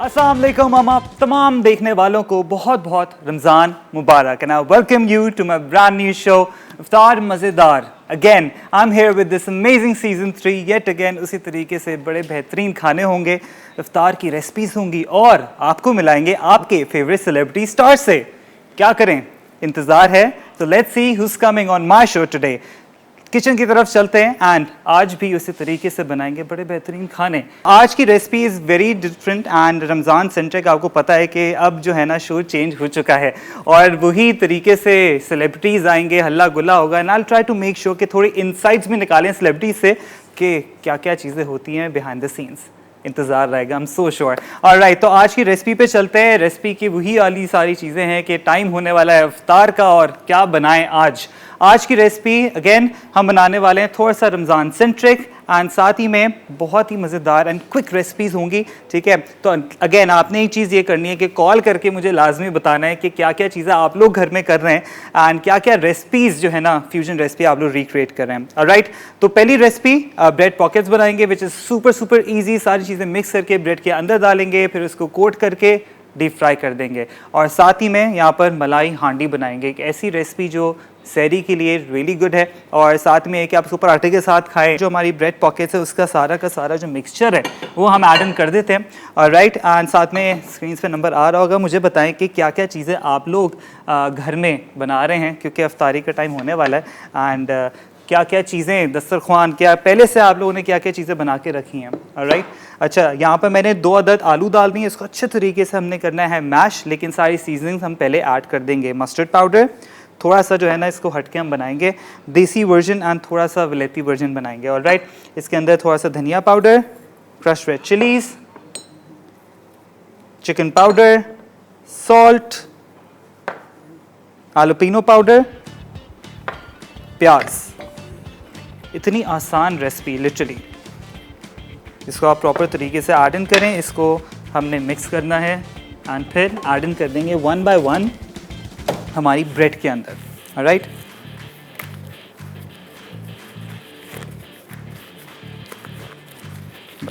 अस्सलाम वालेकुम हम आप तमाम देखने वालों को बहुत बहुत रमज़ान मुबारक and I welcome you to my brand new show Iftar Mazedar. Again I am here with this amazing season 3 yet again. उसी तरीके से बड़े बेहतरीन खाने होंगे, इफ्तार की रेसिपीज़ होंगी और आपको मिलाएंगे आपके फेवरेट सेलिब्रिटी स्टार से। क्या करें, इंतज़ार है। तो let's see who's coming on my show today. Kitchen की तरफ चलते हैं एंड आज भी उसी तरीके से बनाएंगे बड़े बेहतरीन खाने। आज की recipe is very different and Ramzan centric. आपको पता है कि अब जो है ना शो चेंज हो चुका है और वही तरीके से सेलिब्रिटीज़ आएंगे, हल्ला गुल्ला होगा and I try to make sure कि थोड़ी इंसाइट्स भी निकालें सेलिब्रिटीज से कि क्या क्या चीज़ें होती हैं बिहाइंड द सीन्स। इंतज़ार रहेगा, आई एम सो श्योर। ऑलराइट, तो आज की रेसिपी पे चलते हैं। रेसिपी की वही वाली सारी चीज़ें हैं कि टाइम होने वाला है इफ्तार का और क्या बनाएं आज की रेसिपी अगेन हम बनाने वाले हैं थोड़ा सा रमज़ान सेंट्रिक एंड साथ ही में बहुत ही मज़ेदार एंड क्विक रेसिपीज़ होंगी। ठीक है, तो अगेन आपने एक चीज़ ये करनी है कि कॉल करके मुझे लाजमी बताना है कि क्या क्या चीज़ें आप लोग घर में कर रहे हैं एंड क्या क्या रेसिपीज़ जो है ना फ्यूजन रेसिपी आप लोग रिक्रिएट कर रहे हैं। ऑलराइट, तो पहली रेसिपी ब्रेड पॉकेट्स बनाएंगे विच इज़ सुपर ईजी। सारी चीज़ें मिक्स करके ब्रेड के अंदर डालेंगे, फिर उसको कोट करके डीप फ्राई कर देंगे और साथ ही में यहाँ पर मलाई हांडी बनाएंगे। एक ऐसी रेसिपी जो सहरी के लिए रियली गुड है और साथ में कि आप इसको पराठे के साथ खाएं। जो हमारी ब्रेड पॉकेट्स है उसका सारा का सारा जो मिक्सचर है वो हम ऐड इन कर देते हैं। और राइट, एंड साथ में स्क्रीन पे नंबर आ रहा होगा, मुझे बताएं कि क्या क्या चीज़ें आप लोग घर में बना रहे हैं क्योंकि इफ्तारी का टाइम होने वाला है एंड क्या क्या चीज़ें दस्तरख्वान, क्या पहले से आप लोगों ने क्या क्या चीज़ें बना के रखी हैं। ऑलराइट, अच्छा यहाँ पर मैंने 2 अदद आलू डाल दिए। इसको अच्छे तरीके से हमने करना है मैश, लेकिन सारी सीजनिंग्स हम पहले ऐड कर देंगे। मस्टर्ड पाउडर थोड़ा सा जो है ना इसको हटके हम बनाएंगे देसी वर्जन एंड थोड़ा सा विलेती वर्जन बनाएंगे। ऑलराइट, इसके अंदर थोड़ा सा धनिया powder, crushed red chillies, chicken powder, salt, jalapeno powder, प्याज। इतनी आसान रेसिपी लिटरली। इसको आप प्रॉपर तरीके से ऐड इन करें। इसको हमने मिक्स करना है एंड फिर ऐड इन कर देंगे 1 बाय 1 हमारी ब्रेड के अंदर। ऑलराइट,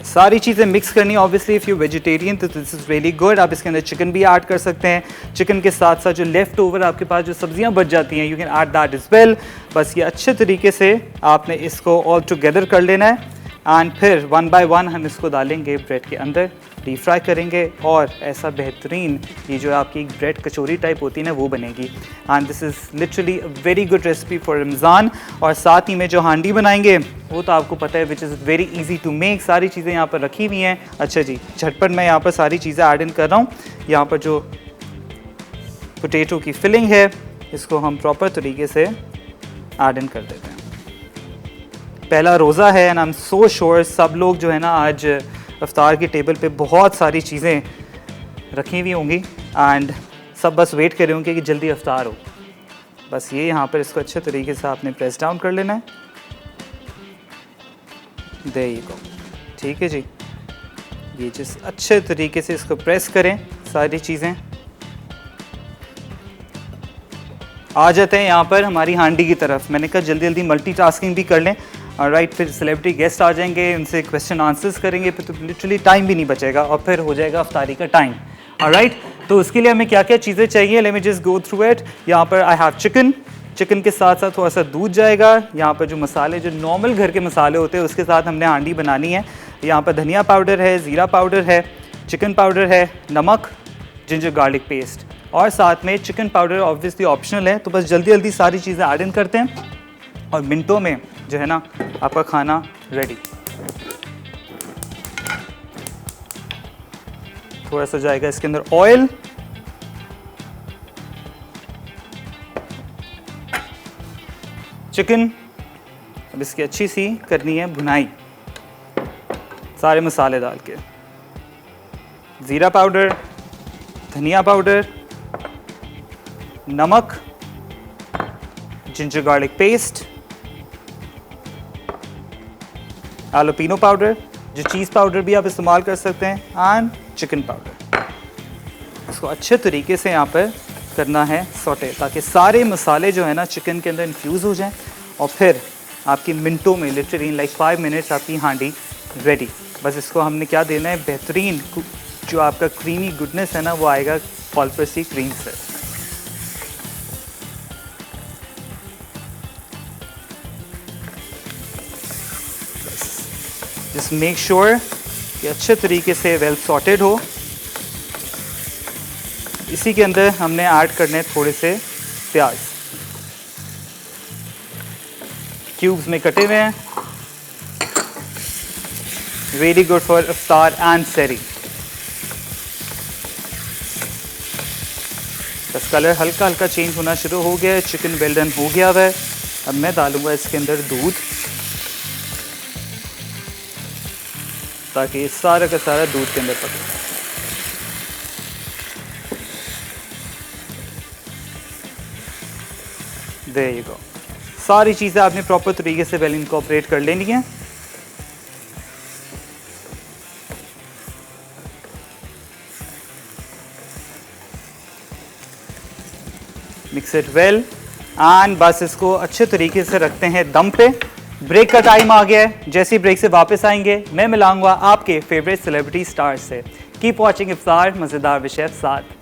सारी चीज़ें मिक्स करनी है। ऑब्वियसली इफ़ यू वेजिटेरियन तो दिस इज़ रियली गुड। आप इसके अंदर चिकन भी ऐड कर सकते हैं। चिकन के साथ साथ जो लेफ्ट ओवर आपके पास जो सब्जियां बच जाती हैं you can add that is well. बस ये अच्छे तरीके से आपने इसको ऑल टुगेदर कर लेना है एंड फिर 1 बाय 1 हम इसको डालेंगे ब्रेड के अंदर, डीप फ्राई करेंगे और ऐसा बेहतरीन ये जो आपकी ब्रेड कचौरी टाइप होती है ना वो बनेगी। And this is literally a very good recipe for Ramzan. और साथ ही में जो हांडी बनाएंगे वो तो आपको पता है which is very easy to make. सारी चीज़ें यहाँ पर रखी हुई हैं। अच्छा जी, झटपट मैं यहाँ पर सारी चीज़ें ऐड इन कर रहा हूँ। यहाँ पर जो पोटैटो की फिलिंग है इसको हम प्रॉपर तरीके से ऐड इन कर देते हैं। पहला रोज़ा है and I am so sure सब लोग जो है ना आज इफ्तार की टेबल पे बहुत सारी चीज़ें रखी हुई होंगी एंड सब बस वेट कर रहे होंगे कि जल्दी इफ्तार हो। बस ये यहाँ पर इसको अच्छे तरीके से आपने प्रेस डाउन कर लेना है। There you go. ठीक है जी, ये जिस अच्छे तरीके से इसको प्रेस करें सारी चीज़ें। आ जाते हैं यहाँ पर हमारी हांडी की तरफ। मैंने कहा जल्दी जल्दी मल्टीटास्किंग भी कर लें। ऑलराइट, फिर सेलिब्रिटी गेस्ट आ जाएंगे, उनसे क्वेश्चन आंसर्स करेंगे, फिर तो लिटरली टाइम भी नहीं बचेगा और फिर हो जाएगा इफ्तारी का टाइम। ऑलराइट, तो उसके लिए हमें क्या क्या चीज़ें चाहिए, let me just go through it. यहाँ पर आई हैव चिकन के साथ साथ थोड़ा सा दूध जाएगा। यहाँ पर जो मसाले जो नॉर्मल घर के मसाले होते हैं उसके साथ हमने हांडी बनानी है। यहाँ पर धनिया पाउडर है, ज़ीरा पाउडर है, चिकन पाउडर है, नमक, जिंजर गार्लिक पेस्ट और साथ में चिकन पाउडर ऑब्वियसली ऑप्शनल है। तो बस जल्दी जल्दी सारी चीज़ें ऐड इन करते हैं और मिनटों में जो है ना आपका खाना रेडी। थोड़ा सा जाएगा इसके अंदर ऑयल, चिकन। अब इसकी अच्छी सी करनी है भुनाई सारे मसाले डाल के। ज़ीरा पाउडर, धनिया पाउडर, नमक, जिंजर गार्लिक पेस्ट, आलूपिनो पाउडर, जो चीज़ पाउडर भी आप इस्तेमाल कर सकते हैं एंड चिकन पाउडर। इसको अच्छे तरीके से यहाँ पर करना है सौटे ताकि सारे मसाले जो है ना चिकन के अंदर इन्फ्यूज़ हो जाएं और फिर आपकी मिनटों में लिटरली लाइक 5 मिनट्स आपकी हांडी रेडी। बस इसको हमने क्या देना है बेहतरीन जो आपका क्रीमी गुडनेस है ना वो आएगा ऑल पर्सी क्रीम से। जस्ट मेक श्योर कि अच्छे तरीके से वेल सॉर्टेड हो। इसी के अंदर हमने ऐड करने थोड़े से प्याज, क्यूब्स में कटे हुए हैं। Very good for iftar and sehri. बस कलर हल्का हल्का चेंज होना शुरू हो गया है, चिकन वेल डन हो गया है। अब मैं डालूंगा इसके अंदर दूध, ताकि सारा का सारा दूध के अंदर पके। There you go. सारी चीज़ें आपने प्रॉपर तरीके से वेल इनकॉर्पोरेट कर लेनी है। मिक्स इट वेल एंड बस इसको अच्छे तरीके से रखते हैं दम पे। ब्रेक का टाइम आ गया है। जैसे ही ब्रेक से वापस आएंगे मैं मिलाऊंगा आपके फेवरेट सेलिब्रिटी स्टार्स से। Keep watching Iftikhar Mazedar with chef साथ।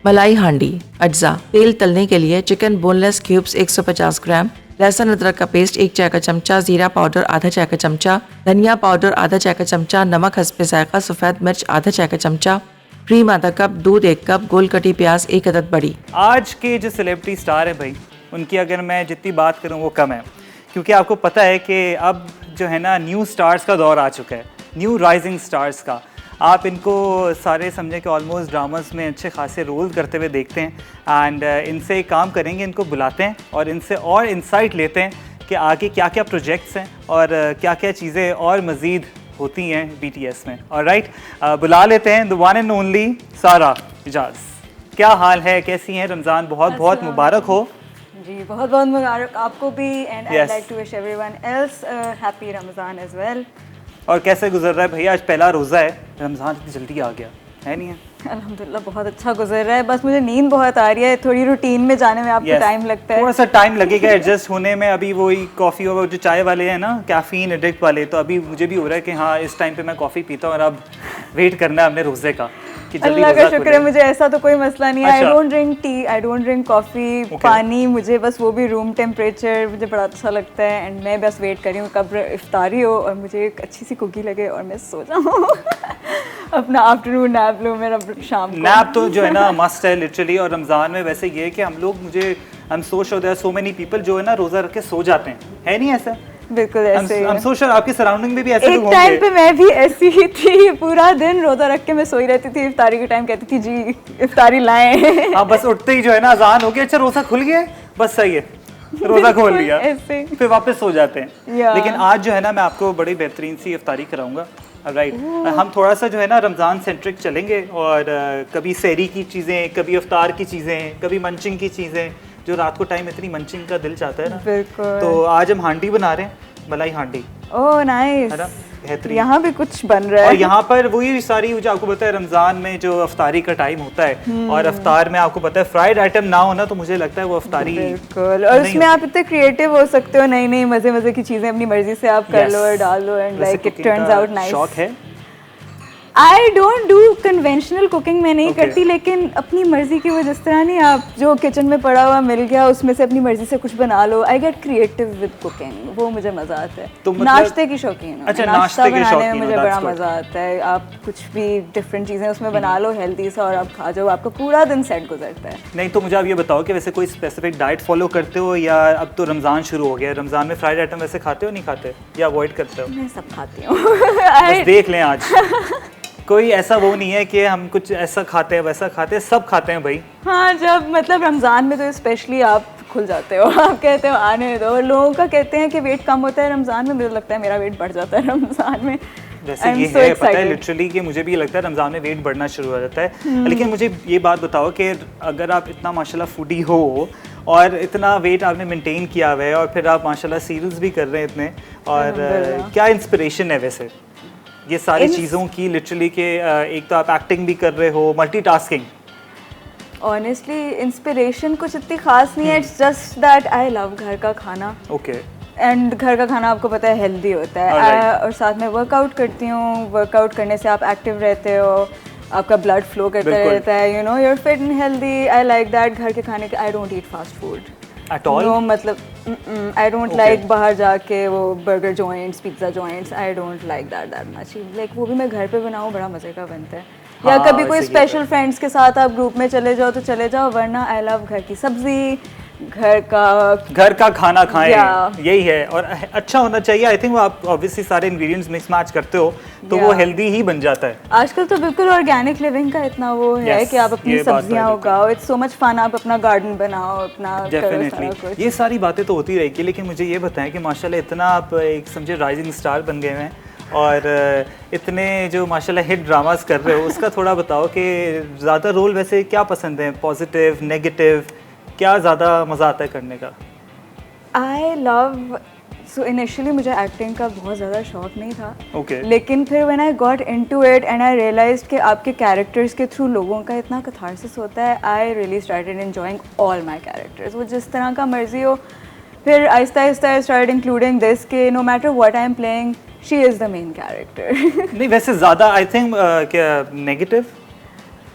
मलाई हांडी अज्जा। तेल तलने के लिए चिकन बोनलेस क्यूब्स 150 ग्राम, लहसुन अदरक का पेस्ट 1 चाय का चमचा, जीरा पाउडर आधा चाय का चमचा, धनिया पाउडर आधा चाय का चमचा, नमक हस्बे जायका, सफ़ेद मिर्च आधा चाय का चमचा, क्रीम आधा कप, दूध 1 कप, गोल कटी प्याज 1 अदद बड़ी। आज के जो सेलिब्रिटी स्टार है भाई, उनकी अगर मैं जितनी बात करूं वो कम है, क्योंकि आपको पता है कि अब जो है ना न्यू स्टार्स का दौर आ चुका है, न्यू राइजिंग स्टार्स का। आप इनको सारे समझे कि ऑलमोस्ट ड्रामास में अच्छे खासे रोल करते हुए देखते हैं एंड इनसे एक काम करेंगे, इनको बुलाते हैं और इनसे और इंसाइट लेते हैं कि आगे क्या क्या प्रोजेक्ट्स हैं और क्या क्या चीज़ें और मज़ीद होती हैं BTS में। ऑलराइट, बुला लेते हैं द वन एंड ओनली सारा इजाज़। क्या हाल है, कैसी हैं? रमज़ान बहुत बहुत मुबारक हो। जी बहुत बहुत मुबारक आपको भी and I Yes. Like to wish everyone else happy Ramzan as well. और कैसे गुजर रहा है भैया? आज पहला रोज़ा है, रमज़ान इतनी जल्दी आ गया है नहीं है? अल्हम्दुलिल्लाह बहुत अच्छा गुजर रहा है, बस मुझे नींद बहुत आ रही है, थोड़ी रूटीन में जाने में आपको Yes. टाइम लगता है। थोड़ा सा टाइम लगेगा एडजस्ट होने में। अभी वही कॉफ़ी और जो चाय वाले हैं ना, कैफ़ीन एडिक्ट वाले, तो अभी मुझे भी हो रहा है कि हाँ इस टाइम पे मैं कॉफ़ी पीता हूँ और अब वेट करना है अपने रोज़े का कि जल्दी अल्लाह का रोज़ा शुक्र है, खुले। मुझे ऐसा तो कोई मसला नहीं है। आई अच्छा। Don't drink tea, I don't drink coffee, Okay. पानी मुझे बस वो भी रूम टेम्परेचर मुझे बड़ा अच्छा लगता है एंड मैं बस वेट कर रही हूँ कब इफ्तारी हो और मुझे एक अच्छी सी कुकी लगे और मैं सो जाऊँ अपना आफ्टरनून नैप लूँ मेरा शाम को। नैप तो जो है ना मस्ट है लिटरली। और रमज़ान में वैसे ये है कि हम लोग I am so sure there are so many people जो है ना रोज़ा रख के सो जाते हैं, है नहीं ऐसा? बिल्कुल ऐसे ही आई एम है। सो श्योर आपकी सराउंडिंग में भी ऐसे एक लोग टाइम होंगे। पे मैं भी ऐसी ही थी, पूरा दिन रोजा रख के मैं सोई रहती थी, इफ्तारी के टाइम कहती थी जी इफ्तारी लाएं। हाँ बस उठते ही जो है ना अजान हो गया, अच्छा रोज़ा खुल गया, बस सही है रोज़ा खोल लिया, ऐसे। फिर वापस सो जाते हैं। या। लेकिन आज जो है ना मैं आपको बड़ी बेहतरीन सी इफ्तारी कराऊंगा। राइट, हम थोड़ा सा जो है ना रमज़ान सेंट्रिक चलेंगे और कभी सहरी की चीज़ें, कभी इफ्तार की चीज़ें, कभी मंचिंग की चीज़ें, जो रात को टाइम इतनी मंचिंग का दिल चाहता है ना। बिल्कुल। तो आज हम हांडी बना रहे हैं, मलाई हांडी, ओह नाइस, है ना? बेहतरीन। यहाँ भी कुछ बन रहा और है। यहाँ पर वही सारी जो आपको पता है रमज़ान में जो अफ्तारी का टाइम होता है और अफ्तार में आपको पता है फ्राइड आइटम ना होना तो मुझे लगता है वो अफ्तारी बिल्कुल, और नहीं उसमें होती। आप इतने क्रिएटिव हो सकते हो, नई नई मजे मजे की चीजें अपनी मर्जी से आप कर Yes. लो और डाल लो एंड वैसे लाइक इट cooking टर्न्स का आउट नाइस। शौक है? I don't do conventional cooking, मैं नहीं Okay. करती, लेकिन अपनी मर्जी की वो जिस तरह नहीं आप जो किचन में पड़ा हुआ मिल गया उसमें से अपनी मर्जी से कुछ बना लो। I get creative with cooking, वो मुझे मजा आता है। तो मतलब- नाश्ते की शौकीन हूँ। अच्छा, नाश्ता नाश्ते के बनाने शौकीन में हो, मुझे that's बड़ा good. मजा आता है। आप कुछ भी डिफरेंट चीजें उसमें बना लो हेल्दी सा और आप खा जाओ, आपका पूरा दिन सेट गुजरता है। नहीं तो मुझे आप ये बताओ कि वैसे कोई स्पेसिफिक डाइट फॉलो करते हो या अब तो रमज़ान शुरू हो गया, रमज़ान में फ्राइड आइटम वैसे खाते हो नहीं खाते या अवॉइड करते हो? मैं सब खाती हूँ। बस देख लें आज कोई ऐसा वो नहीं है कि हम कुछ ऐसा खाते हैं वैसा खाते हैं, सब खाते हैं भाई। हाँ, जब मतलब रमज़ान में तो स्पेशली आप खुल जाते हो, आप कहते हो आने दो। और लोगों का कहते हैं कि वेट कम होता है रमज़ान में, मुझे लगता है मेरा वेट बढ़ जाता है रमज़ान में। वैसे I'm ये so है पता है excited. लिटरली कि मुझे भी लगता है रमज़ान में वेट बढ़ना शुरू हो जाता है। लेकिन मुझे ये बात बताओ कि अगर आप इतना माशाल्लाह फूडी हो और इतना वेट आपने मेंटेन किया हुआ है और फिर आप माशाल्लाह सीरियल्स भी कर रहे हैं इतने, और अल्हम्दुलिल्लाह। क्या इंस्पिरेशन है वैसे ये सारी चीज़ों की लिटरली के? एक तो आप एक्टिंग भी कर रहे हो, मल्टीटास्किंग। ऑनेस्टली इंस्पिरेशन कुछ इतनी खास नहीं है, it's just that I love घर का खाना ओके। एंड घर का खाना आपको पता है हेल्दी होता है। Alright. और साथ में वर्कआउट करती हूँ। वर्कआउट करने से आप एक्टिव रहते हो, आपका ब्लड फ्लो करता बिल्कुल। रहता है, you know you are fit and healthy. I like that. घर के खाने के I don't eat fast food At all? No, मतलब आई डोंट Okay. लाइक बाहर जाके वो burger joints, pizza joints, I don't like that much. Like वो भी मैं घर पे बनाऊँ, बड़ा मज़े का बनता है। या हाँ, कभी कोई वैसे ये स्पेशल फ्रेंड्स के साथ आप ग्रुप में चले जाओ तो चले जाओ, वरना आई लव घर की सब्जी, घर का खाना खाएं, Yeah. यही है। और अच्छा होना चाहिए। आई थिंक वो आप ऑब्वियसली सारे इंग्रेडिएंट्स मिक्स मैच करते हो तो वो Yeah. हेल्दी ही बन जाता है। आजकल तो बिल्कुल ऑर्गेनिक लिविंग का इतना वो है Yes, कि आप अपनी ये बात तो है सब्जियां बिल्कुल। उगाओ। It's so much fun. आप अपना गार्डन बनाओ, अपना करो सारा डेफिनेटली कुछ। ये सारी बातें तो होती रहेगी, लेकिन मुझे ये बताएं कि माशाल्लाह इतना आप एक समझे राइजिंग स्टार बन गए हैं और इतने जो माशाल्लाह हिट ड्रामास कर रहे हो, उसका थोड़ा बताओ कि ज़्यादा रोल वैसे क्या पसंद है, पॉजिटिव, नेगेटिव, क्या ज़्यादा मज़ा आता है करने का? आई लव सो इनिशियली मुझे एक्टिंग का बहुत ज़्यादा शौक नहीं था। Okay. लेकिन फिर when I got into it and I realised कि आपके कैरेक्टर्स के थ्रू लोगों का इतना कथारसिस होता है, I really started enjoying all my characters. वो जिस तरह का मर्जी हो। फिर आहिस्ता आहिस्ता आई स्टार्टेड इंक्लूडिंग दिस कि no matter what I am playing, she is the main character. नहीं वैसे ज़्यादा आई थिंक क्या नेगेटिव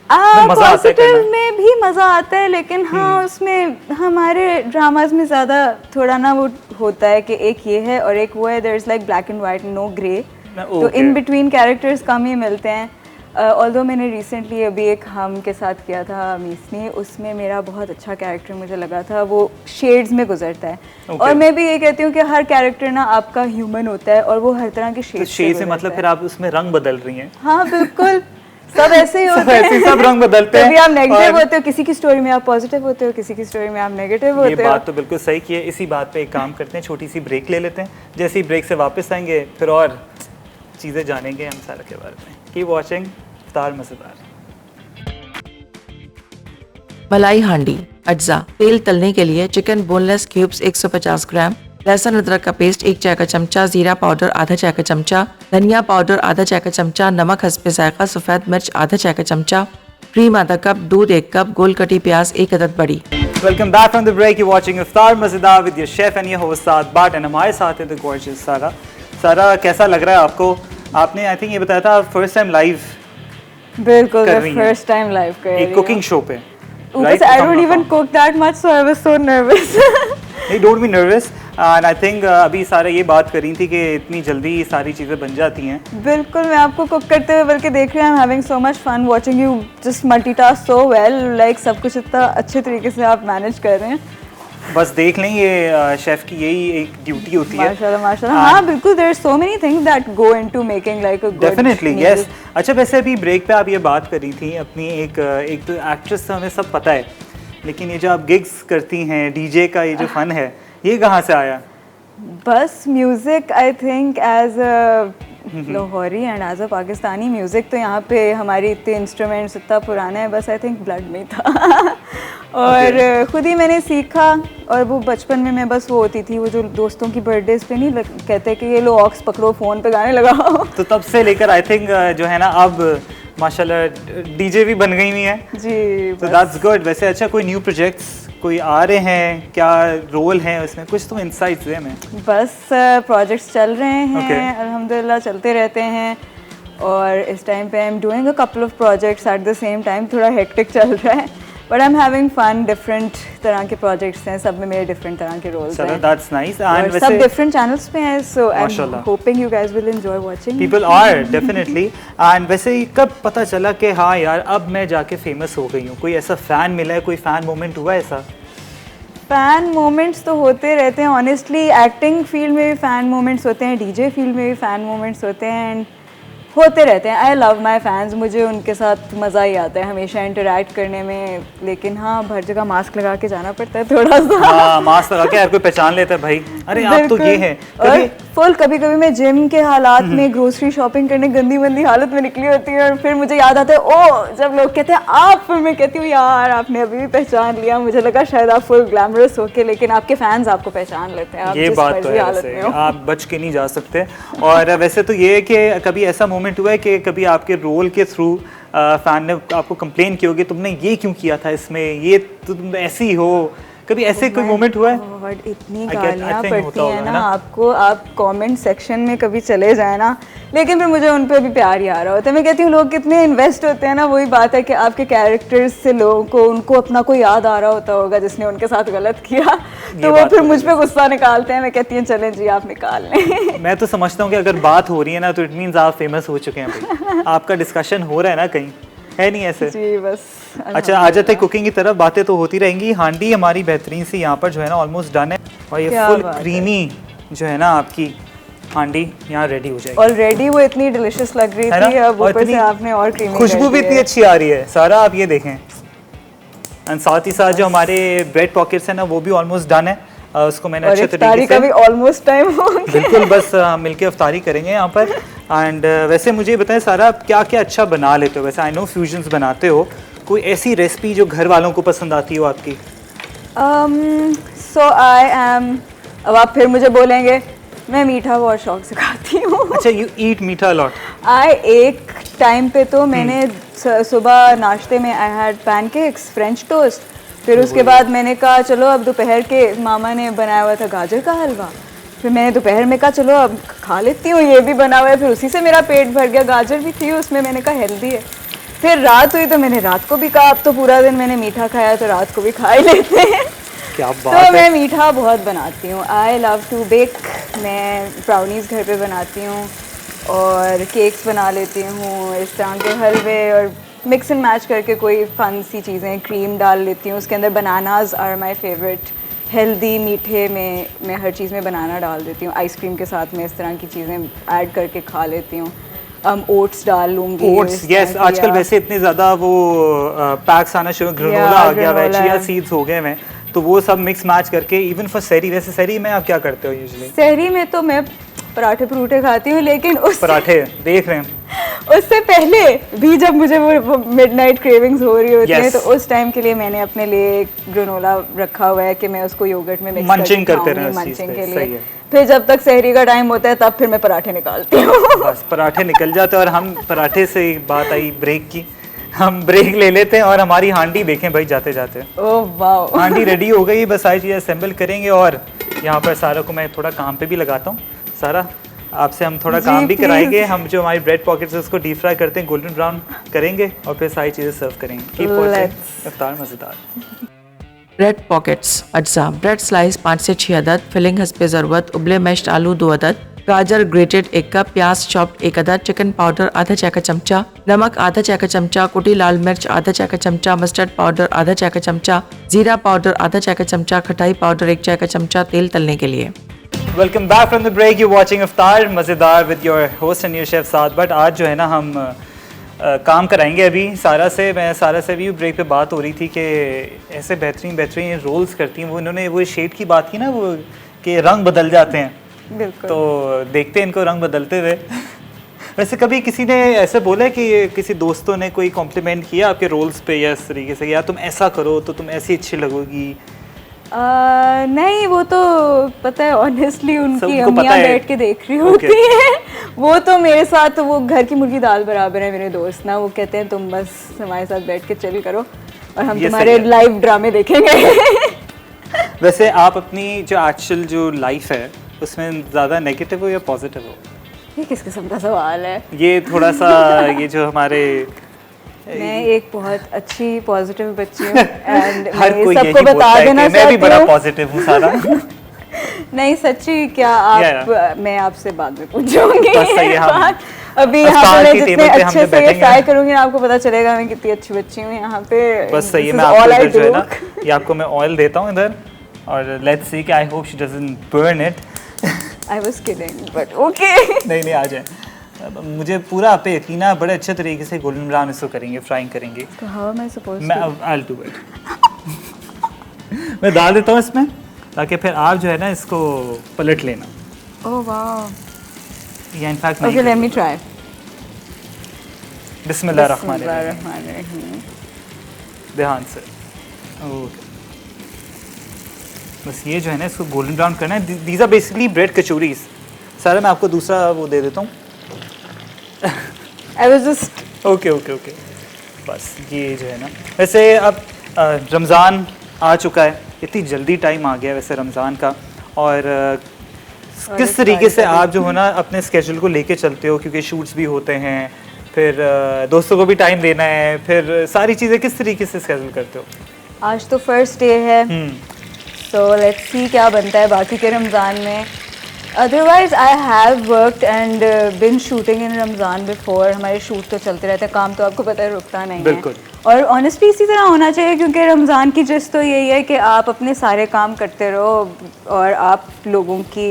मज़ा आता है पॉजिटिव करना। में भी मज़ा आता है, लेकिन हाँ उसमें हमारे ड्रामाज में ज़्यादा थोड़ा ना वो होता है कि एक ये है और एक वो है। There is like black and white, no grey. तो Okay. इन बिटवीन कैरेक्टर्स कम ही मिलते हैं। ऑल्दो मैंने रिसेंटली अभी एक हम के साथ किया था मीसनी, उसमें मेरा बहुत अच्छा कैरेक्टर मुझे लगा था। वो शेड्स में गुजरता है। Okay. और मैं भी ये कहती हूँ कि हर कैरेक्टर ना आपका ह्यूमन होता है और वो हर तरह के तो शेड शेड से मतलब फिर आप उसमें रंग बदल रही हैं। हाँ बिल्कुल, सब ऐसे ही सब होते ऐसे ही सब रंग बदलते हैं। कभी आप नेगेटिव और- होते हो, किसी की स्टोरी में आप पॉजिटिव होते हो, किसी की स्टोरी में आप नेगेटिव ये होते हो। बात तो बिल्कुल सही की है। इसी बात पे एक काम करते हैं, छोटी सी ब्रेक ले लेते हैं। जैसे ही ब्रेक से वापस आएंगे फिर और चीज़ें जानेंगे हम सारा के बारे में। कीप वॉचिंग इफ्तार मज़ेदार। मलाई हांडी अज्जा। तेल तलने के लिए चिकन बोनलेस क्यूब्स 150 ग्राम, लहसुन अदरक का पेस्ट 1 चाय का चमचा, जीरा पाउडर आधा चाय का चमचा, धनिया पाउडर आधा चाय का चमचा, नमक हस्बे जायका, सफ़ेद मिर्च आधा चाय का चमचा, क्रीम आधा कप, दूध 1 कप, गोल कटी प्याज 1 अदद बड़ी। Welcome back from the break. You watching Iftar Mazedar with your chef and your host Saad Butt, and हमारे साथ है द गॉर्जियस सारा। सारा कैसा लग रहा है आपको? आपने आई थिंक ये बताया था फर्स्ट टाइम लाइव बिल्कुल, कर रही हैं। फर्स्ट टाइम लाइव कर रही एक कुकिंग शो पे, ऊपर से I don't even cook that much, so I was so nervous. नहीं don't be nervous. And I think अभी सारा ये बात कर रही थी कि इतनी जल्दी सारी चीज़ें बन जाती हैं। बिल्कुल, मैं आपको कुक करते हुए बल्कि देख रही हूँ। I am having so much fun watching you just multitask so well. Like सब कुछ इतना अच्छे तरीके से आप मैनेज कर रहे हैं। बस देख लें, ये शेफ की यही एक ड्यूटी होती है। माशाल्लाह माशाल्लाह। हाँ बिल्कुल, there are so many things that go into making like a good definitely yes. अच्छा वैसे अभी ब्रेक पे आप ये बात कर रही थी अपनी एक तो एक्ट्रेस हमें सब पता है, लेकिन ये जो आप गिग्स करती हैं, डीजे का ये जो फन है, ये कहाँ से आया? बस music I think as a Lahori and as a Pakistani music तो यहाँ पे हमारी इतने इंस्ट्रूमेंट्स इतना पुराना है, बस आई थिंक ब्लड में था। और खुद ही मैंने सीखा। और वो बचपन में मैं बस वो होती थी, वो जो दोस्तों की बर्थडेज पे नहीं कहते कि ये लो ऑक्स पकड़ो फ़ोन पे गाने लगाओ। तो तब से लेकर आई थिंक जो है ना अब माशाल्लाह डीजे भी बन गई हुई हैं। जी तो दैट्स गुड। वैसे अच्छा कोई न्यू प्रोजेक्ट्स कोई आ रहे हैं, क्या रोल हैं उसमें, कुछ तो इंसाइट्स दे हमें। बस प्रोजेक्ट्स चल रहे हैं। Okay. अल्हम्दुलिल्लाह चलते रहते हैं। और इस टाइम पे I am doing a couple of projects at the same time. थोड़ा हेक्टिक चल रहा है but I am having fun. Different तरह के प्रोजेक्ट्स हैं, सब में मेरे डिफरेंट तरह के रोल्स चलो हैं दैट्स नाइस। और एंड सब वैसे डिफरेंट चैनल्स पे हैं। सो आई एम माशाल्लाह। Hoping you guys will enjoy watching. People are definitely. And वैसे कब पता चला कि हाँ यार अब मैं जाके फेमस हो गई हूँ? कोई ऐसा फ़ैन मिला है, कोई फ़ैन मोमेंट हुआ ऐसा? फ़ैन मोमेंट्स तो होते रहते हैं ऑनेस्टली। एक्टिंग फील्ड में भी फ़ैन मोमेंट्स होते हैं, डीजे फील्ड में भी फ़ैन मोमेंट्स होते हैं एंड होते रहते हैं। आई लव माई फैंस, मुझे उनके साथ मज़ा ही आता है हमेशा इंटरेक्ट करने में। लेकिन हाँ हर जगह मास्क लगा के जाना पड़ता है थोड़ा सा। हाँ मास्क लगा के हर कोई पहचान लेता है भाई, अरे आप तो बिल्कुल। ये हैं। और फुल कभी कभी मैं जिम के हालात में ग्रोसरी शॉपिंग करने गंदी मंदी हालत में निकली होती है और फिर मुझे याद आता है ओ जब लोग कहते हैं आप, फिर मैं कहती हूँ यार आपने अभी भी पहचान लिया। मुझे लगा शायद आप फुल ग्लैमरस होके, लेकिन आपके फैंस आपको पहचान लेते हैं। आप ये जिस बात तो मर्जी है, हालत वैसे में हो। आप बच के नहीं जा सकते। और वैसे तो ये है कि कभी ऐसा मोमेंट हुआ है कि कभी आपके रोल के थ्रू फैन ने आपको कंप्लेन की होगी तुमने ये क्यों किया था इसमें, ये तो तुम ऐसी हो, कभी ऐसे कोई मोमेंट हुआ है? God, इतनी I get- I गालियाँ think पड़ती होता होगा, हैं है ना ना? आपको, आप कमेंट सेक्शन में कभी चले जाए ना, लेकिन फिर मुझे उन पे भी प्यार ही आ रहा होता है। मैं कहती हूँ लोग कितने इन्वेस्ट होते हैं ना, वही बात है कि आपके कैरेक्टर्स से लोगों को, उनको अपना कोई याद आ रहा होता होगा जिसने उनके साथ गलत किया, तो वो बात फिर तो मुझ पे गुस्सा निकालते हैं। मैं कहती हूँ चलें जी आप निकाल लें। मैं तो समझता हूँ कि अगर बात हो रही है ना तो इट मीन्स आप फेमस हो चुके हैं भाई। आपका डिस्कशन हो रहा है ना कहीं, है नहीं ऐसे? जी बस। अच्छा, आ जाते कुकिंग की तरफ, बातें तो होती रहेंगी। हांडी हमारी बेहतरीन सी यहाँ पर जो है ना ऑलमोस्ट डन है, और ये क्या फुल बात है। क्रीमी जो है ना आपकी हांडी यहाँ रेडी हो जाएगी। ऑलरेडी वो इतनी डिलिशियस लग रही है ना? थी, अब और ऊपर से इतनी आपने और क्रीमी खुशबू भी इतनी अच्छी आ रही है सारा, आप ये देखें। एंड साथ ही साथ जो हमारे ब्रेड पॉकेट्स हैं ना वो भी ऑलमोस्ट डन है। उसको मैंने और अच्छे इफ्तारी तरीके का से भी ऑलमोस्ट टाइम हो गया। बिल्कुल, बस मिलके इफ्तारी करेंगे यहाँ पर। एंड वैसे मुझे ये बताएं सारा, आप क्या क्या अच्छा बना लेते हो? वैसे आई नो फ्यूजन्स बनाते हो, कोई ऐसी रेसिपी जो घर वालों को पसंद आती हो आपकी? सो आई एम, अब आप फिर मुझे बोलेंगे मैं मीठा बहुत शौक से खाती हूँ। अच्छा, यू ईट मीठा लॉट? एक टाइम पे तो मैंने सुबह नाश्ते में I had pancakes, French toast, फिर उसके बाद मैंने कहा चलो अब दोपहर के मामा ने बनाया हुआ था गाजर का हलवा, फिर मैंने दोपहर में कहा चलो अब खा लेती हूँ, ये भी बना हुआ है, फिर उसी से मेरा पेट भर गया। गाजर भी थी उसमें, मैंने कहा हेल्दी है। फिर रात हुई तो मैंने रात को भी कहा अब तो पूरा दिन मैंने मीठा खाया तो रात को भी खा ही लेते हैं। क्या तो बात मैं है। मीठा बहुत बनाती हूँ। I love to bake. मैं ब्राउनीज़ घर पे बनाती हूँ और केक्स बना लेती हूँ, इस तरह के हलवे, और मिक्स एंड मैच करके कोई फन सी चीज़ें, क्रीम डाल लेती हूँ उसके अंदर। Bananas are my favourite. Healthy मीठे में मैं हर चीज़ में बनाना डाल देती हूँ। आइसक्रीम के साथ में इस तरह की चीज़ें ऐड करके खा लेती हूँ। ओट्स डाल लूँगी। ओट्स, यस, आजकल वैसे इतने ज़्यादा वो पैक्स आना शुरू, ग्रेनोला आ गया, चिया सीड्स हो गए हैं, तो वो सब मिक्स मैच करके इवन फॉर सहरी। वैसे सहरी में आप क्या करते हो यूजुअली? सहरी में तो मैं पराठे परूठे खाती हूँ, लेकिन उस पराठे देख रहे हैं। उससे पहले भी जब मुझे वो मिडनाइट क्रेविंग्स हो रही होती हैं Yes. तो उस टाइम के लिए मैंने अपने लिए ग्रेनोला रखा हुआ है कि मैं उसको योगर्ट में मिक्स Munching करते खाऊंगी, रहें उस चीज़ munching पे, के सही लिए। है। फिर जब तक सहरी का टाइम होता है तब फिर मैं पराठे निकालती हूँ। बस पराठे निकल जाते हैं, और हम पराठे से ही बात आई ब्रेक की, हम ब्रेक ले लेते हैं और हमारी हांडी देखें भाई जाते जाते। Oh wow. हांडी रेडी हो गई, बस सारी चीज़ें असेंबल करेंगे, और यहाँ पर सारा को मैं थोड़ा काम पे भी लगाता हूँ। सारा आपसे हम थोड़ा जी, काम भी please। कराएंगे। हम जो हमारी ब्रेड पॉकेट्स है उसको डीप फ्राई करते हैं, गोल्डन ब्राउन करेंगे, और फिर सारी चीज़ें सर्व करेंगे। Keep watching, Let's। इफ्तार मज़ेदार। ब्रेड पॉकेट्स अज्जा, ब्रेड स्लाइस 5 से 6 अदद, फिलिंग हस्बे ज़रूरत, उबले मैश्ड आलू 2 अदद, गाजर ग्रेटेड 1 कप, प्याज चॉप्ड 1 अदद, चिकन पाउडर आधा चाय का चमचा, नमक आधा चाय का चमचा, कुटी लाल मिर्च आधा चाय का चमचा, मस्टर्ड पाउडर आधा चाय का चमचा, जीरा पाउडर आधा चाय का चमचा, खटाई पाउडर 1 चाय का चमचा, तेल तलने के लिए। Welcome back from the break, you watching Iftar Mazedar with your host and your chef Saad. But आज जो है ना हम काम कराएंगे अभी सारा से। मैं सारा से भी ब्रेक पे बात हो रही थी कि ऐसे बेहतरीन बेहतरीन रोल्स करती हैं वो। इन्होंने वो शेड की बात की ना, वो कि रंग बदल जाते हैं, बिल्कुल। तो देखते हैं इनको रंग बदलते हुए। वैसे कभी किसी ने ऐसे बोला कि किसी दोस्तों ने कोई कॉम्प्लीमेंट किया आपके रोल्स पे, या इस तरीके से यार तुम ऐसा करो तो तुम ऐसी अच्छी लगोगी? नहीं, वो तो पता है ऑनेस्टली उनकी सबको पता अम्मियाँ है। बैठ के देख रही होती हैं। वो तो मेरे साथ तो वो घर की मुर्गी दाल बराबर है मेरे दोस्त ना। वो कहते हैं तुम बस हमारे साथ बैठ के चिल करो और हम ये तुम्हारे सही है। लाइव ड्रामे देखेंगे। वैसे आप अपनी जो एक्चुअल जो लाइफ है उसमें ज़्यादा नेगेटिव हो या पॉजिटिव हो? ये किस किस्म का सवाल है? ये थोड़ा सा ये जो हमारे मैं एक बहुत अच्छी पॉजिटिव बच्ची हूँ एंड हर मैं कोई सबको यही बता बोलता है देना कि मैं भी चाहती बड़ा हूँ। पॉजिटिव हूँ सारा। नहीं सच्ची, क्या आप मैं आपसे बाद में पूछूंगी बस सही है, हम बात। अभी इफ्तार यहाँ पे की मैं जितने टेबल पे हम अच्छे जब से ये बैठेंगे ट्राई करूंगी ना आपको पता चलेगा मैं कितनी अच्छी बच्ची हूँ यहाँ पे। बस सही है। This मैं is आपको all I इधर जो है ना, do। ये आपको मैं ऑयल देता हूँ इधर, और लेट्स सी कि I hope she doesn't burn it. I was kidding, but okay। नहीं आ जाए। अब मुझे पूरा पे यकीन है, बड़े अच्छे तरीके से गोल्डन ब्राउन इसको करेंगे, फ्राइंग करेंगे। So how am I supposed मैं to? I will do it. मैं डाल देता हूँ इसमें, ताकि फिर आप जो है ना इसको पलट लेना, Oh wow। या in fact Okay, let me try। बिस्मिल्लाहिर्रहमानिर्रहीम, बिस्मिल्लाहिर्रहमानिर्रहीम। ध्यान से। ओके, बस ये जो है ना इसको गोल्डन ब्राउन करना है। These are basically bread kachoris. सारा मैं आपको दूसरा वो दे देता हूँ। I was just okay okay okay, बस ये जो है ना, वैसे अब रमज़ान आ चुका है, इतनी जल्दी टाइम आ गया है वैसे रमज़ान का, और और किस इस तरीके से तारीख आप जो हो ना अपने स्केड्यूल को लेके चलते हो, क्योंकि शूट्स भी होते हैं, फिर दोस्तों को भी टाइम देना है, फिर सारी चीज़ें किस तरीके से स्केड्यूल करते हो? आज तो फर्स्ट डे है, सो लेट्स सी क्या बनता है बाकी के रमज़ान में। Otherwise I have worked and been shooting in Ramzan before. हमारे शूट तो चलते रहते हैं, काम तो आपको पता है रुकता नहीं बिल्कुल। है। और ऑनेस्टली इसी तरह होना चाहिए, क्योंकि रमज़ान की जिस तो यही है कि आप अपने सारे काम करते रहो और आप लोगों की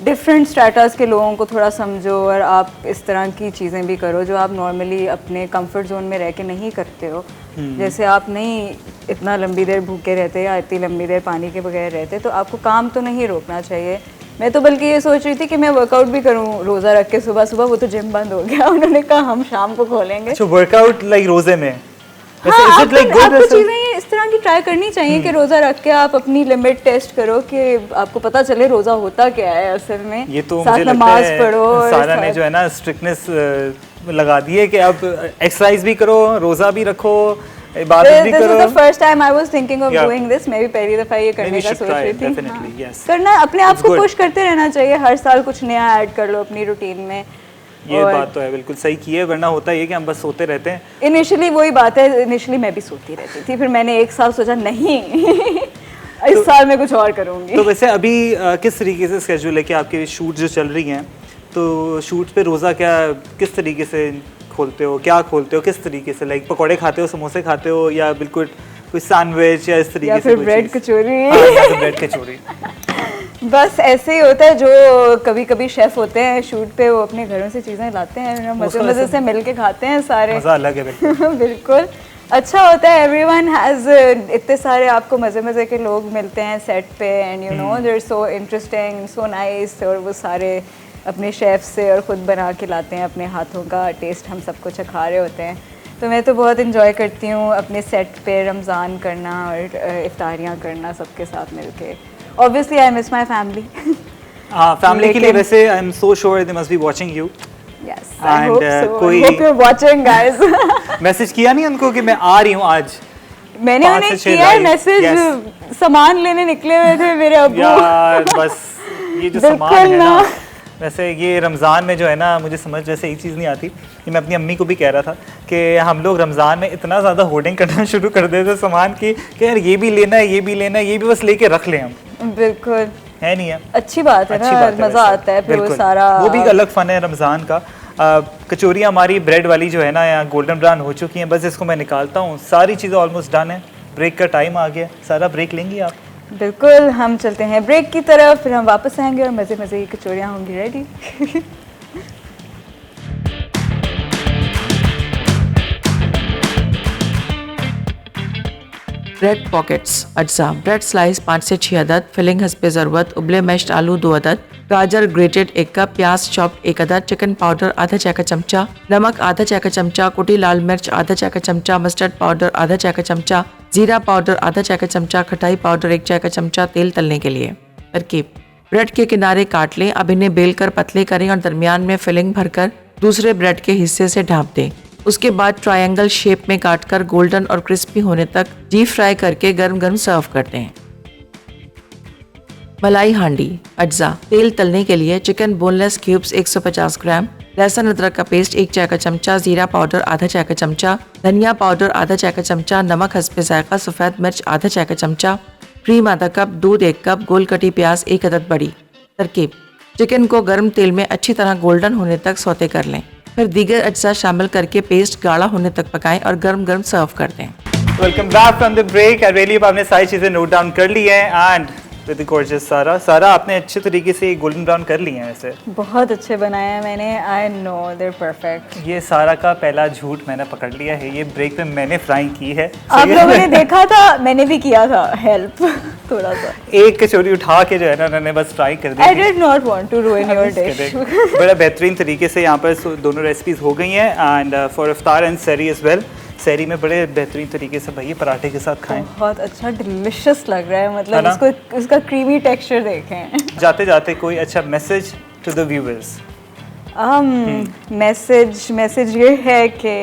डिफरेंट स्टेटस के लोगों को थोड़ा समझो, और आप इस तरह की चीज़ें भी करो जो आप नॉर्मली अपने कंफर्ट जोन में रह के नहीं करते हो। जैसे आप नहीं इतना लंबी देर भूखे रहते या इतनी लंबी देर पानी के बगैर रहते, तो आपको काम तो नहीं रोकना चाहिए। मैं तो बल्कि ये सोच रही थी कि मैं वर्कआउट भी करूं रोज़ा रख के सुबह सुबह, वो तो जिम बंद हो गया। उन्होंने कहा हम शाम को खोलेंगे। अच्छा, वर्कआउट लाइक रोजे में? हाँ, आपको चीज़ें इस तरह की ट्राई करनी चाहिए कि रोज़ा रख के आप अपनी लिमिट टेस्ट करो, कि आपको पता चले रोज़ा होता क्या है असल में। ये तो साथ मुझे लगता नमाज है पढ़ो, सारा ने जो है ना स्ट्रिक्टनेस लगा दी है कि अब एक्सरसाइज भी करो, रोज़ा भी रखो, इबादत भी करो। First time I was thinking of doing this. मैं भी पहली दफ़ा ये करने Maybe का should सोच try रही it, थी। definitely, yes. करना, अपने आप It's को good. पुश करते रहना चाहिए, हर साल कुछ नया ऐड कर लो अपनी रूटीन में। ये और बात तो है, बिल्कुल सही की है, वरना होता ये कि हम बस सोते रहते हैं। इनिशियली वही बात है, इनिशियली मैं भी सोती रहती थी, फिर मैंने एक साल सोचा नहीं इस साल मैं कुछ और करूँगी। तो वैसे अभी किस तरीके से स्केड्यूल है कि आपके शूट जो चल रही हैं, तो शूट पे रोज़ा क्या किस तरीके से खोलते हो, क्या खोलते हो, किस तरीके से, लाइक पकौड़े खाते हो, समोसे खाते हो, या बिल्कुल कोई सैंडविच या इस तरीके या से फिर कोई ब्रेड चीज़? कचौरी। हाँ, या फिर ब्रेड कचौरी। बस ऐसे ही होता है, जो कभी कभी शेफ होते हैं शूट पे, वो अपने घरों से चीज़ें लाते हैं, मज़े उसका मज़े ऐसा- से मिल के खाते हैं सारे। मज़ा अलग है बिल्कुल। बिल्कुल अच्छा होता है। एवरीवन हैज़ इतने सारे आपको मज़े मज़े के लोग मिलते हैं सेट पे, and you know they are so interesting, so nice, और वो सारे अपने शेफ से और ख़ुद बना के लाते हैं, अपने हाथों का टेस्ट हम सबको चखा रहे होते हैं। तो मैं तो बहुत इंजॉय करती हूँ अपने सेट पे रमज़ान करना और इफ्तारियाँ करना सबके साथ मिलके। Obviously I miss my family. हाँ, फैमिली के लिए लेकिन- वैसे आई am so sure they must be watching you. Yes, I And, hope so. कोई- I hope you're watching, guys. Message किया नहीं उनको कि मैं आ रही हूँ आज? मैंने 5 उन्हें से 6 किया है लाइव, मैसेज, yes. सामान लेने निकले हुए थे मेरे अब्बू। यार बस ये जो बिल्कुल सामान है ना, ना। वैसे ये रमज़ान में जो है ना, मुझे समझ वैसे एक चीज़ नहीं आती। ये मैं अपनी अम्मी को भी कह रहा था कि हम लोग रमज़ान में इतना ज़्यादा होर्डिंग करना शुरू कर देते सामान की कि यार ये भी लेना है, ये भी लेना है, ये भी बस लेके रख लें हम। बिल्कुल है नहीं है? अच्छी बात है अच्छी ना, बात है मज़ा वैसे। आता है फिर वो बिल्कुल। सारा। वो भी एक अलग फ़न है रमज़ान का। कचौरियाँ हमारी ब्रेड वाली जो है ना, यहाँ गोल्डन ब्राउन हो चुकी हैं, बस इसको मैं निकालता हूँ। सारी चीज़ें ऑलमोस्ट डन है, ब्रेक का टाइम आ गया। सारा ब्रेक लेंगी आप? बिल्कुल, हम चलते हैं ब्रेक की तरफ, फिर हम वापस आएंगे और मज़े मज़े की कचौरियाँ होंगी रेडी। ब्रेड पॉकेट्स अज्जा, ब्रेड स्लाइस 5 से 6 अदद, फिलिंग हस्बे ज़रूरत, उबले मैश्ड आलू 2 अदद, गाजर ग्रेटेड 1 कप, प्याज चॉप्ड 1 अदद, चिकन पाउडर आधा चाय का चमचा, नमक आधा चाय का चमचा, कुटी लाल मिर्च आधा चाय का चमचा, मस्टर्ड पाउडर आधा चाय का चमचा, जीरा पाउडर आधा चाय का चमचा, खटाई पाउडर 1 चाय का चमचा, तेल तलने के लिए। तरकीब: ब्रेड के किनारे काट लें, अब इन्हें बेलकर पतले करें और दरमियान में फिलिंग भरकर दूसरे ब्रेड के हिस्से से ढाँप दें। उसके बाद ट्रायंगल शेप में काटकर गोल्डन और क्रिस्पी होने तक डीप फ्राई करके गर्म गर्म सर्व करते हैं। मलाई हांडी अज्जा, तेल तलने के लिए चिकन बोनलेस क्यूब्स 150 ग्राम, लहसुन अदरक का पेस्ट 1 चाय का चमचा, जीरा पाउडर आधा चाय का चमचा, धनिया पाउडर आधा चाय का चमचा, नमक हस्बे जायका, सफ़ेद मिर्च आधा चाय का चमचा, क्रीम आधा कप, दूध 1 कप, गोल कटी प्याज 1 अदद बड़ी। तरकीब: चिकन को गर्म तेल में अच्छी तरह गोल्डन होने तक सौते कर लें, फिर दीगर अज्जा शामिल करके पेस्ट गाढ़ा होने तक पकाएं और गर्म गर्म सर्व कर दें। Welcome back from the break. I really आपने सारी चीज़ें नोट डाउन कर ली हैं, एंड विद गॉर्जियस सारा आपने अच्छे तरीके से गोल्डन ब्राउन कर लिए हैं वैसे। बहुत अच्छे बनाए हैं मैंने, I know they are perfect. ये सारा का पहला झूठ मैंने पकड़ लिया है, ये ब्रेक पे मैंने फ्राई की है। आप लोगों ने देखा था, मैंने भी किया था हेल्प थोड़ा सा। एक कचौरी उठा के जो है ना उन्होंने बस फ्राई कर दी आई थी। Did not want to ruin your dish. बड़ा बेहतरीन तरीके से यहाँ पर दोनों रेसिपीज हो गई हैं, एंड फॉर इफ्तार एंड सहरी एज वेल। सहरी में बड़े बेहतरीन तरीके से भाई पराठे के साथ खाएं। बहुत अच्छा डिलिशियस लग रहा है, है मतलब ना? उसको उसका क्रीमी टेक्सचर देखें। जाते जाते कोई अच्छा message to the viewers? Message ये है कि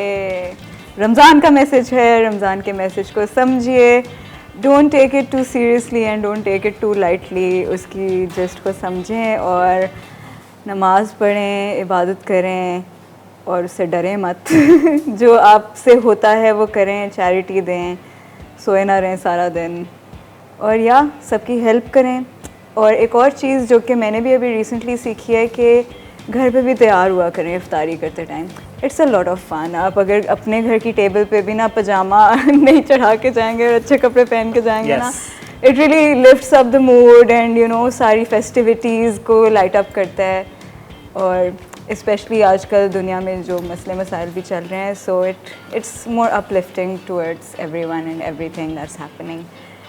रमज़ान का मैसेज है, रमज़ान के मैसेज को समझिए, don't take it too seriously and don't take it too lightly, उसकी जस्ट को समझें और नमाज़ पढ़ें, इबादत करें और उससे डरें मत। जो आपसे होता है वो करें, चैरिटी दें, सोए ना रहें सारा दिन, और या सबकी हेल्प करें। और एक और चीज़ जो कि मैंने भी अभी रिसेंटली सीखी है कि घर पे भी तैयार हुआ करें इफ्तारी करते time. It's a lot of fun. आप अगर अपने घर की टेबल पे भी ना पजामा नहीं चढ़ा के जाएंगे और अच्छे कपड़े पहन के जाएंगे ना, it really lifts up the mood and you no सारी फेस्टिविटीज़ को लाइट अप करता है। और स्पेशली आजकल दुनिया में जो मसले मसाइल भी चल रहे हैं, so it's more uplifting towards everyone and everything that's happening,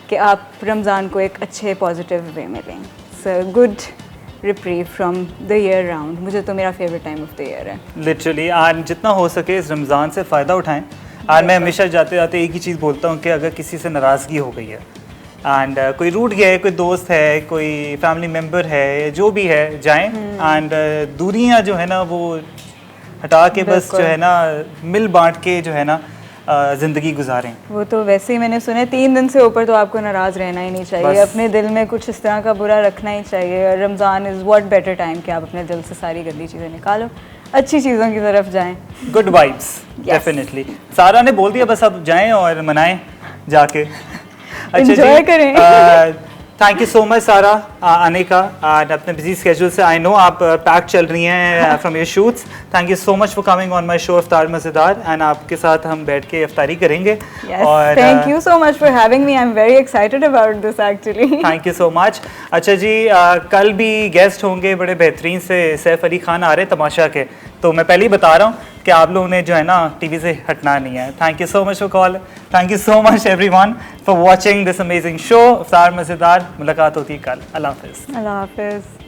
कि आप रमज़ान को एक अच्छे पॉजिटिव वे में लें। It's good reprieve from the year round. मुझे तो मेरा favourite time of the year है लिटरली। और जितना हो सके इस रमज़ान से फ़ायदा उठाएं। और मैं हमेशा जाते जाते एक ही चीज़ बोलता हूँ कि अगर किसी से नाराज़गी हो गई है एंड कोई रूठ गया है, कोई दोस्त है, कोई फैमिली मेम्बर है, जो भी है, जाएं एंड दूरियां जो है ना वो हटा के बस जो है ना मिल बांट के जो है ना ज़िंदगी गुजारें। वो तो वैसे ही मैंने सुने 3 दिन से ऊपर तो आपको नाराज़ रहना ही नहीं चाहिए, अपने दिल में कुछ इस तरह का बुरा रखना ही चाहिए। और Ramzan is what better time कि आप अपने दिल से सारी गंदी चीज़ें निकालो, अच्छी चीज़ों की तरफ जाएं। Good vibes definitely. सारा ने बोल दिया, बस अब जाएं और मनाएं जाके। Enjoy करें। थैंक यू सो मच सारा आने का, और अपने बिजी स्केड्यूल से आई नो आप पैक चल रही हैं from your shoots. Thank you so much for coming on my show Iftar Mazedar, and आपके साथ हम बैठ के इफ्तारी करेंगे। और thank you so much for having me, I am very excited about this actually. Thank you so much. अच्छा जी, कल भी गेस्ट होंगे बड़े बेहतरीन से, सैफ अली खान आ रहे हैं तमाशा के, तो मैं पहले ही बता रहा हूँ कि आप लोगों ने जो है ना टीवी से हटना नहीं है। Thank you so much for call, thank you so much everyone for watching this amazing show Iftar Mazedar. मुलाकात होती है कल। अल्लाह हाफिज़। अल्लाह हाफिज़।